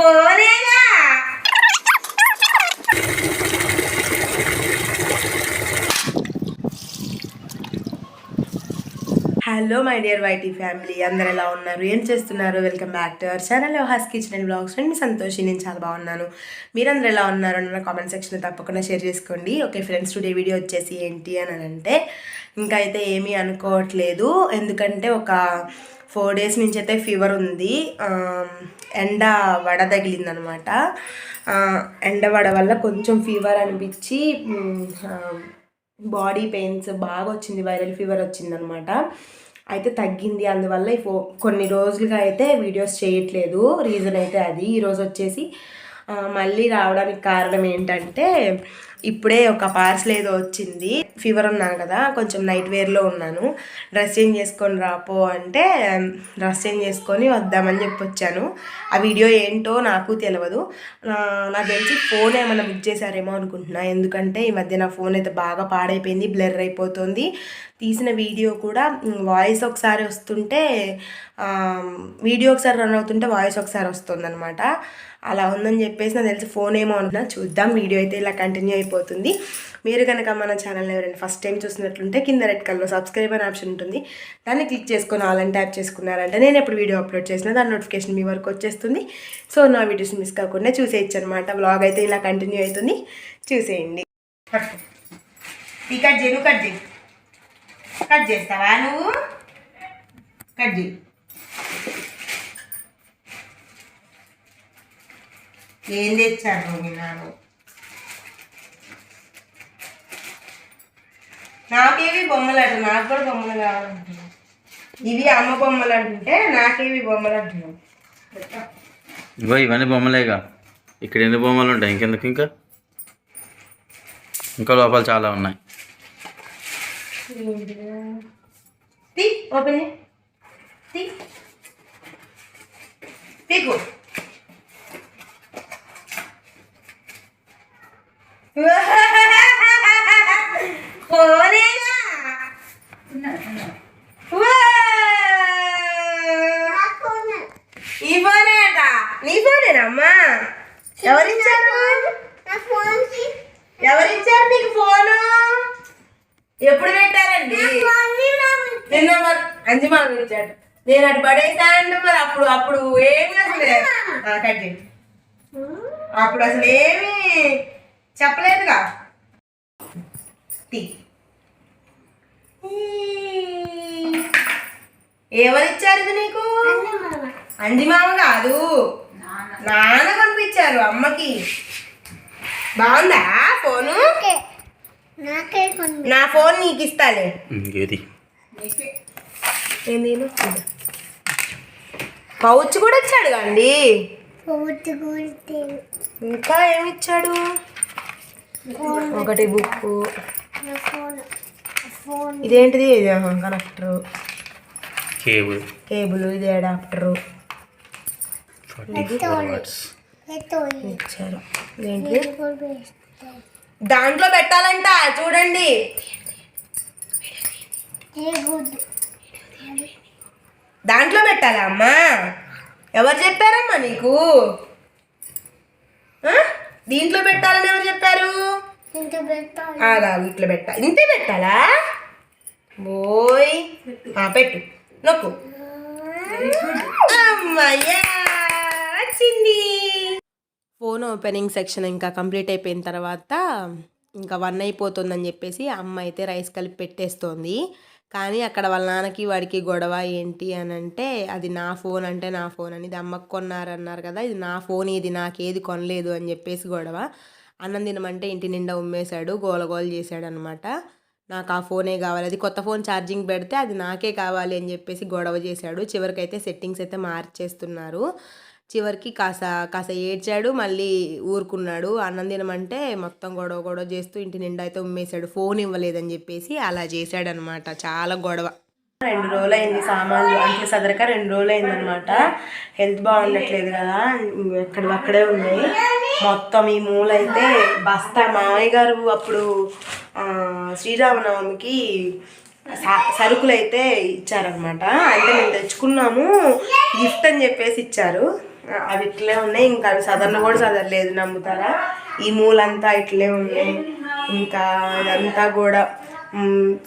Hello my dear YT family, అందరు ఎలా ఉన్నారు, ఏం చేస్తున్నారు? Welcome back to our channel Oha's kitchen and vlogs. నేను మీ సంతోషి. నేను చాలా బాగున్నాను. మీరందరూ ఎలా ఉన్నారు అన్న కామెంట్ సెక్షన్లో తప్పకుండా షేర్ చేసుకోండి. ఓకే ఫ్రెండ్స్, టుడే వీడియో వచ్చేసి ఏంటి అని అంటే ఇంకా అయితే ఏమీ అనుకోవట్లేదు. ఎందుకంటే ఒక 4 days నుంచి అయితే ఫీవర్ ఉంది. ఎండ వడ తగిలిందనమాట. ఎండ వడ వల్ల కొంచెం ఫీవర్ అనిపించి బాడీ పెయిన్స్ బాగా వచ్చింది, వైరల్ ఫీవర్ వచ్చిందనమాట. అయితే తగ్గింది. అందువల్ల కొన్ని రోజులుగా అయితే వీడియోస్ చేయట్లేదు. రీజన్ అయితే అది. ఈరోజు వచ్చేసి మళ్ళీ రావడానికి కారణం ఏంటంటే ఇప్పుడే ఒక పార్సల్ ఏదో వచ్చింది. ఫీవర్ ఉన్నాను కదా, కొంచెం నైట్ వేర్లో ఉన్నాను. డ్రెస్ చేంజ్ చేసుకొని రాపో అంటే డ్రెస్ చేంజ్ చేసుకొని వద్దామని చెప్పి వచ్చాను. ఆ వీడియో ఏంటో నాకు తెలియదు. నాకు తెలిసి ఫోన్ ఏమైనా బుక్ చేశారేమో అనుకుంటున్నా. ఎందుకంటే ఈ మధ్య నా ఫోన్ అయితే బాగా పాడైపోయింది, బ్లర్ అయిపోతుంది. తీసిన వీడియో కూడా వాయిస్ ఒకసారి వస్తుంటే వీడియో ఒకసారి రన్ అవుతుంటే వాయిస్ ఒకసారి వస్తుంది అనమాట. అలా ఉందని చెప్పేసి నాకు తెలిసి ఫోన్ ఏమో అనుకున్నా. చూద్దాం. వీడియో అయితే ఇలా కంటిన్యూ అయిపోతుంది. మీరు కనుక మన ఛానల్ ఎవరైనా ఫస్ట్ టైం చూసినట్లుంటే కింద రెడ్ కలర్లో సబ్స్క్రైబ్ అనే ఆప్షన్ ఉంటుంది. దాన్ని క్లిక్ చేసుకొని ఆల్ అని ట్యాప్ చేసుకున్నారంటే నేను ఎప్పుడు వీడియో అప్లోడ్ చేసినా దాని నోటిఫికేషన్ మీ వరకు వచ్చేస్తుంది. సో నా వీడియోస్ మిస్ కాకుండా చూసేయచ్చు అనమాట. వ్లాగ్ అయితే ఇలా కంటిన్యూ అవుతుంది, చూసేయండి. కట్ చేస్తావా నువ్వు? కట్ చేయి. ఏం తెచ్చాను నేను? నాకేవి బొమ్మలు అంటు, నాకు కూడా బొమ్మలు కావాలంటున్నాను. ఇవి అమ్మ బొమ్మలు అంటుంటే నాకేవి బొమ్మలు అంటున్నావు? ఇగో ఇవన్నీ బొమ్మలేగా. ఇక్కడ ఎన్ని బొమ్మలు ఉంటాయి? ఇంకెందుకు? ఇంకా లోపల చాలా ఉన్నాయి. ఓపెన్ తీకు. ఈ ఫోనేట? నీ ఫోనేనమ్మా? ఎవరిచ్చారు నీకు ఫోను? ఎప్పుడు పెట్టారండి? నిన్న మరి అంజమాను ఇచ్చాడు. నేను అటు పడేసాను. మరి అప్పుడు ఏమి అసలు కట్టి అప్పుడు అసలు ఏమి చెప్పలేదుగా. ఎవరిచ్చారు ఇది నీకు? అంజిమామ కాదు, నాన్న పంపించారు అమ్మకి. బాగుందా ఫోను? నా ఫోన్ నీకు ఇస్తాలే. పౌచ్ కూడా ఇచ్చాడు కండి. ఇంకా ఏమిచ్చాడు? ఒకటి బుక్. ఇదేంటిది? కనెక్టరు, కేబుల్, ఇది అడాప్టరు ఇచ్చారు. ఏంటి దాంట్లో పెట్టాలంట, చూడండి. దాంట్లో పెట్టాలా అమ్మా? ఎవరు చెప్పారమ్మా నీకు? దీంట్లో పెట్టాలని ఎవరు చెప్పారు? ఇట్లా పెట్టాలి. ఇంతే పెట్టాలా? బోయ్ పెట్టు, నొక్కు. అమ్మయ్యా వచ్చింది. ఫోన్ ఓపెనింగ్ సెక్షన్ ఇంకా కంప్లీట్ అయిపోయిన తర్వాత ఇంకా 1 అయిపోతుందని చెప్పేసి అమ్మ అయితే రైస్ కలిపి పెట్టేస్తోంది. కానీ అక్కడ వాళ్ళ నాన్నకి వాడికి గొడవ ఏంటి అని అంటే అది నా ఫోన్ అంటే నా ఫోన్ అని, ఇది అమ్మకు కొన్నారన్నారు కదా, ఇది నా ఫోన్, ఇది నాకేది కొనలేదు అని చెప్పేసి గొడవ. అన్నం తినమంటే ఇంటి నిండా ఉమ్మేశాడు, గోలగోలు చేశాడు అనమాట. నాకు ఆ ఫోనే కావాలి, అది కొత్త ఫోన్ ఛార్జింగ్ పెడితే అది నాకే కావాలి అని చెప్పేసి గొడవ చేశాడు. చివరికైతే సెట్టింగ్స్ అయితే మార్చేస్తున్నారు. చివరికి కాస్త ఏడ్చాడు, మళ్ళీ ఊరుకున్నాడు. అన్నం తినమంటే మొత్తం గొడవ చేస్తూ ఇంటి నిండా అయితే ఉమ్మేశాడు. ఫోన్ ఇవ్వలేదని చెప్పేసి అలా చేశాడనమాట. చాలా గొడవ. 2 రోజులు అయింది సామాన్లు అంట్లు సదరక, 2 రోజులు అయిందనమాట. హెల్త్ బాగుండట్లేదు కదా, అక్కడే ఉన్నాయి మొత్తం. ఈ మూలైతే బస్తా. మామయ్య గారు అప్పుడు శ్రీరామనవమికి సరుకులు అయితే ఇచ్చారనమాట. అంటే మేము తెచ్చుకున్నాము, గిఫ్ట్ అని చెప్పేసి ఇచ్చారు. అవి ఇట్లే ఉన్నాయి. ఇంకా అవి సదరన కూడా సదరలేదు, నమ్ముతారా? ఈ మూలంతా ఇట్లే ఉన్నాయి. ఇంకా ఇదంతా కూడా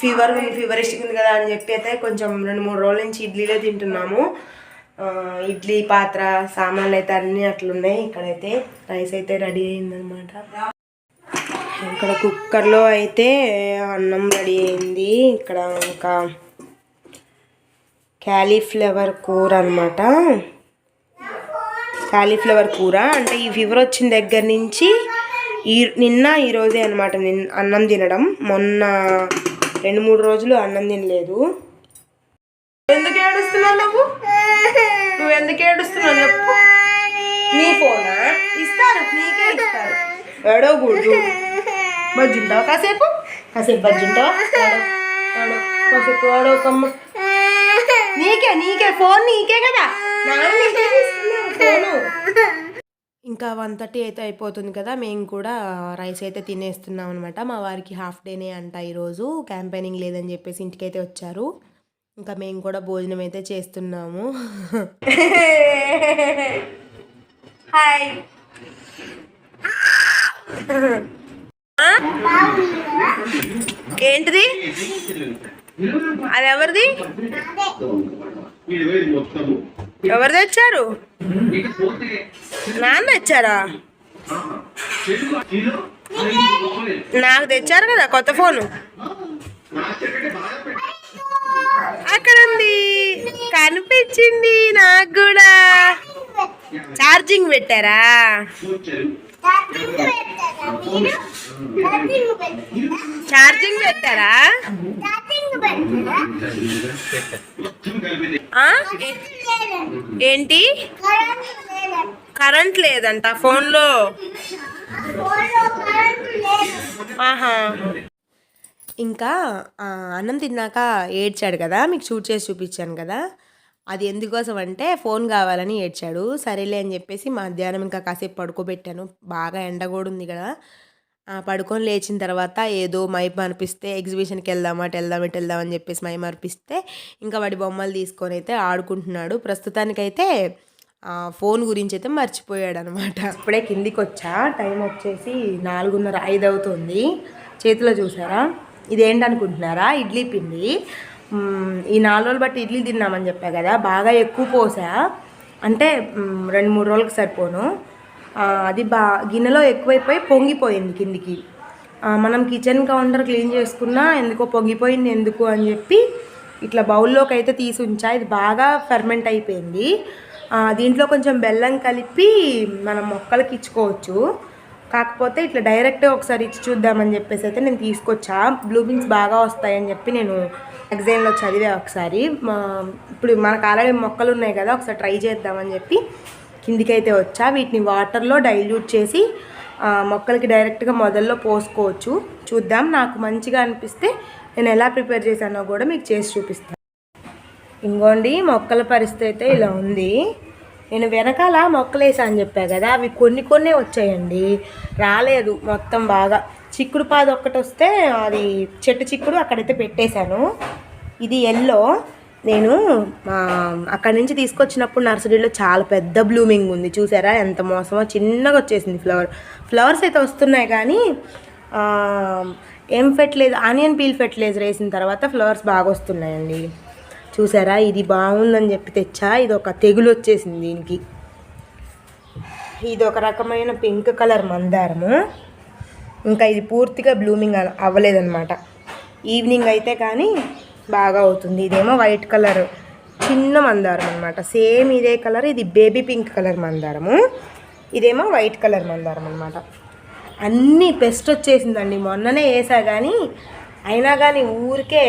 ఫీవరిష్గా ఉంది కదా అని చెప్పి అయితే కొంచెం 2-3 రోజుల నుంచి ఇడ్లీలే తింటున్నాము. ఇడ్లీ పాత్ర సామాన్లు అయితే అన్నీ అట్లున్నాయి. ఇక్కడైతే రైస్ అయితే రెడీ అయిందనమాట. ఇక్కడ కుక్కర్లో అయితే అన్నం రెడీ అయింది. ఇక్కడ ఇంకా క్యాలీఫ్లవర్ కూర అనమాట. కాలీఫ్లవర్ కూర అంటే ఈ ఫీవర్ వచ్చిన దగ్గర నుంచి నిన్న ఈరోజే అనమాట అన్నం తినడం. మొన్న 2-3 రోజులు అన్నం తినలేదు. ఎందుకు ఏడుస్తున్నావు నువ్వు ఎందుకు ఏడుస్తున్నావు చెప్పు. నీ ఫోనా? ఇస్తారు, నీకే ఇస్తారు. ఏడవకూడదు. బజ్జుంటావా కాసేపు బజ్జుంటావా? కాసేపు ఏడవకమ్మ. నీకే ఫోన్ నీకే కదా, ఫోను. ఇంకా 1:30 అయితే అయిపోతుంది కదా, మేము కూడా రైస్ అయితే తినేస్తున్నాం అనమాట. మా వారికి హాఫ్ డేనే అంట ఈరోజు, క్యాంపెయినింగ్ లేదని చెప్పేసి ఇంటికైతే వచ్చారు. ఇంకా మేము కూడా భోజనం అయితే చేస్తున్నాము. హాయ్. ఏంటిది? అది ఎవరిది? ఎవరు తెచ్చారు? నాన్న తెచ్చారా? నాకు తెచ్చారు కదా కొత్త ఫోను. అక్కడ ఉంది, కనిపించింది నాకు కూడా. ఛార్జింగ్ పెట్టారా? ఛార్జింగ్ పెట్టారా? ఏంటి? కరెంట్ లేదంట ఫోన్లో. ఆహా. ఇంకా అన్నం తిన్నాక ఏడ్చాడు కదా, మీకు షూట్ చేసి చూపించాను కదా. అది ఎందుకోసం అంటే ఫోన్ కావాలని ఏడ్చాడు. సరేలే అని చెప్పేసి మధ్యాహ్నం ఇంకా కాసేపు పడుకోబెట్టాను. బాగా ఎండ కూడా ఉంది కదా. పడుకొని లేచిన తర్వాత ఏదో మైప్ అనిపిస్తే ఎగ్జిబిషన్కి వెళ్దామా ఇటు వెళ్దాం అని చెప్పేసి మైప్ అనిపిస్తే ఇంకా వాడి బొమ్మలు తీసుకొని అయితే ఆడుకుంటున్నాడు. ప్రస్తుతానికైతే ఫోన్ గురించి అయితే మర్చిపోయాడు అనమాట. ఇప్పుడే కిందికి వచ్చా. టైం వచ్చేసి 4:30-5 అవుతుంది. చేతిలో చూసారా? ఇదేంటనుకుంటున్నారా? ఇడ్లీ పిండి. ఈ 4 రోజులు బట్టి ఇడ్లీ తిన్నామని చెప్పా కదా, బాగా ఎక్కువ పోసా. అంటే 2-3 రోజులకు సరిపోను. అది గిన్నెలో ఎక్కువైపోయి పొంగిపోయింది కిందికి. మనం కిచెన్ కౌంటర్ క్లీన్ చేసుకున్నా ఎందుకో పొంగిపోయింది ఎందుకు అని చెప్పి ఇట్లా బౌల్లోకి అయితే తీసి ఉంచా. ఇది బాగా ఫెర్మెంట్ అయిపోయింది. దీంట్లో కొంచెం బెల్లం కలిపి మనం మొక్కలకి ఇచ్చుకోవచ్చు. కాకపోతే ఇట్లా డైరెక్ట్గా ఒకసారి ఇచ్చి చూద్దామని చెప్పేసి అయితే నేను తీసుకొచ్చా. బ్లూబీన్స్ బాగా వస్తాయని చెప్పి నేను ఎగ్జామ్లో చదివా ఒకసారి. ఇప్పుడు మనకు ఆల్రెడీ మొక్కలు ఉన్నాయి కదా, ఒకసారి ట్రై చేద్దామని చెప్పి కిందికైతే వచ్చా. వీటిని వాటర్లో డైల్యూట్ చేసి మొక్కలకి డైరెక్ట్గా మొదల్లో పోసుకోవచ్చు. చూద్దాం, నాకు మంచిగా అనిపిస్తే నేను ఎలా ప్రిపేర్ చేశానో కూడా మీకు చేసి చూపిస్తాను. ఇంకోండి మొక్కల పరిస్థితి అయితే ఇలా ఉంది. నేను వెనకాల మొక్కలు వేసా అని చెప్పా కదా, అవి కొన్ని వచ్చాయండి, రాలేదు మొత్తం. బాగా చిక్కుడు పాదు ఒక్కటి వస్తే అది చెట్టు చిక్కుడు అక్కడైతే పెట్టేశాను. ఇది ఎల్లో. నేను అక్కడి నుంచి తీసుకొచ్చినప్పుడు నర్సరీలో చాలా పెద్ద బ్లూమింగ్ ఉంది, చూసారా ఎంత మోసమో. చిన్నగా వచ్చేసింది ఫ్లవర్స్ అయితే వస్తున్నాయి కానీ ఏం ఫెర్టిలైజర్, ఆనియన్ పీల్ ఫెర్టిలైజర్ వేసిన తర్వాత ఫ్లవర్స్ బాగా వస్తున్నాయండి. చూసారా? ఇది బాగుందని చెప్పి తెచ్చా. ఇది ఒక తెగులు వచ్చేసింది దీనికి. ఇది ఒక రకమైన పింక్ కలర్ మందారము. ఇంకా ఇది పూర్తిగా బ్లూమింగ్ అవ్వలేదన్నమాట. ఈవినింగ్ అయితే కానీ బాగా అవుతుంది. ఇదేమో వైట్ కలర్ చిన్న మందారం అనమాట. సేమ్ ఇదే కలర్. ఇది బేబీ పింక్ కలర్ మందారము, ఇదేమో వైట్ కలర్ మందారం అనమాట. అన్నీ పెస్ట్ వచ్చేసిందండి. మొన్ననే వేసా కానీ అయినా కానీ ఊరికే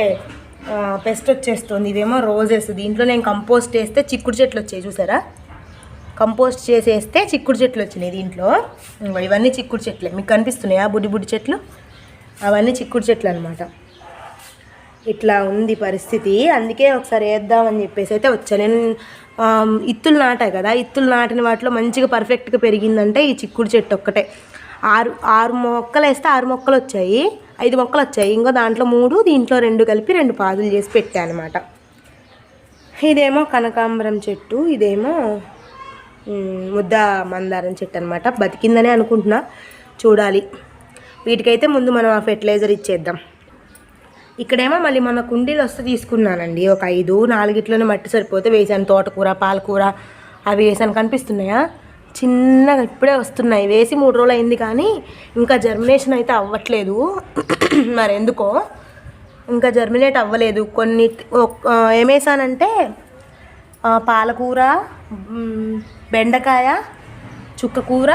పెస్ట్ వచ్చేస్తుంది. ఇదేమో రోజెస్. దీంట్లో నేను కంపోస్ట్ వేస్తే చిక్కుడు చెట్లు వచ్చాయి, చూసారా? కంపోస్ట్ చేసేస్తే చిక్కుడు చెట్లు వచ్చినాయి దీంట్లో. ఇవన్నీ చిక్కుడు చెట్లే, మీకు కనిపిస్తున్నాయా? బుడ్డి చెట్లు, అవన్నీ చిక్కుడు చెట్లు అనమాట. ఇట్లా ఉంది పరిస్థితి. అందుకే ఒకసారి వేద్దామని చెప్పేసి అయితే వచ్చా. నేను ఇత్తులు నాటాయి కదా, ఇత్తులు నాటిన వాటిలో మంచిగా పర్ఫెక్ట్గా పెరిగిందంటే ఈ చిక్కుడు చెట్టు ఒక్కటే. 6 మొక్కలు వేస్తే 6 మొక్కలు వచ్చాయి, 5 మొక్కలు వచ్చాయి. ఇంకో దాంట్లో 3, దీంట్లో 2 కలిపి 2 పాదులు చేసి పెట్టాను అనమాట. ఇదేమో కనకాంబరం చెట్టు, ఇదేమో ముద్ద మందారం చెట్టు అనమాట. బతికిందనే అనుకుంటున్నా, చూడాలి. వీటికైతే ముందు మనం ఆ ఫెర్టిలైజర్ ఇచ్చేద్దాం. ఇక్కడేమో మళ్ళీ మన కుండీలు వస్తే తీసుకున్నానండి. ఒక 4 మట్టి సరిపోతే వేసాను. తోటకూర, పాలకూర అవి వేసాను. కనిపిస్తున్నాయా? చిన్నగా ఇప్పుడే వస్తున్నాయి. వేసి 3 రోజులు అయింది కానీ ఇంకా జర్మినేషన్ అయితే అవ్వట్లేదు. మరి ఎందుకో ఇంకా జర్మినేట్ అవ్వలేదు. కొన్ని ఏమేసానంటే పాలకూర, బెండకాయ, చుక్కకూర,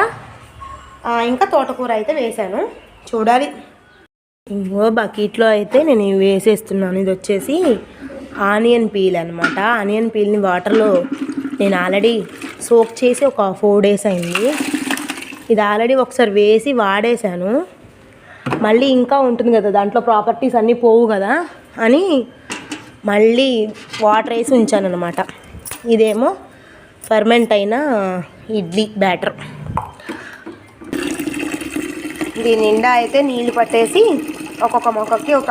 ఇంకా తోటకూర అయితే వేసాను. చూడాలి. ఇంకో బకెట్లో అయితే నేను ఇవి వేసేస్తున్నాను. ఇది వచ్చేసి ఆనియన్ పీల్ అనమాట. ఆనియన్ పీల్ని వాటర్లో నేను ఆల్రెడీ సోక్ చేసి ఒక 4 days అయింది. ఇది ఆల్రెడీ ఒకసారి వేసి వాడేశాను. మళ్ళీ ఇంకా ఉంటుంది కదా, దాంట్లో ప్రాపర్టీస్ అన్నీ పోవు కదా అని మళ్ళీ వాటర్ వేసి ఉంచాను అనమాట. ఇదేమో ఫర్మెంట్ అయిన ఇడ్లీ బ్యాటర్. దీని నిండా అయితే నీళ్ళు పట్టేసి ఒక్కొక్క మొక్కకి ఒక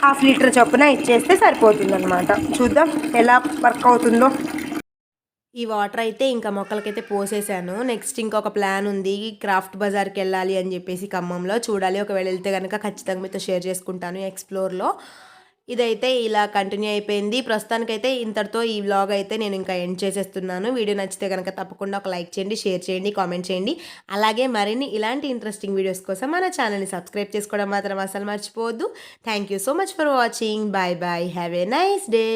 హాఫ్ లీటర్ చొప్పున ఇచ్చేస్తే సరిపోతుందన్నమాట. చూద్దాం ఎలా వర్క్ అవుతుందో. ఈ వాటర్ అయితే ఇంకా మొక్కలకైతే పోసేసాను. నెక్స్ట్ ఇంకొక ప్లాన్ ఉంది, క్రాఫ్ట్ బజార్కి వెళ్ళాలి అని చెప్పేసి ఖమ్మంలో. చూడాలి, ఒకవేళ వెళ్తే కనుక ఖచ్చితంగా మీతో షేర్ చేసుకుంటాను ఎక్స్ప్లోర్లో. ఇదైతే ఇలా కంటిన్యూ అయిపోయింది. ప్రస్తుతానికైతే ఇంతటితో ఈ వ్లాగ్ అయితే నేను ఇంకా ఎండ్ చేసేస్తున్నాను. వీడియో నచ్చితే కనుక తప్పకుండా ఒక లైక్ చేయండి, షేర్ చేయండి, కామెంట్ చేయండి. అలాగే మరిన్ని ఇలాంటి ఇంట్రెస్టింగ్ వీడియోస్ కోసం మన ఛానల్ని సబ్స్క్రైబ్ చేసుకోవడం మాత్రం అసలు మర్చిపోవద్దు. Thank you so much for watching. Bye bye. Have a nice day.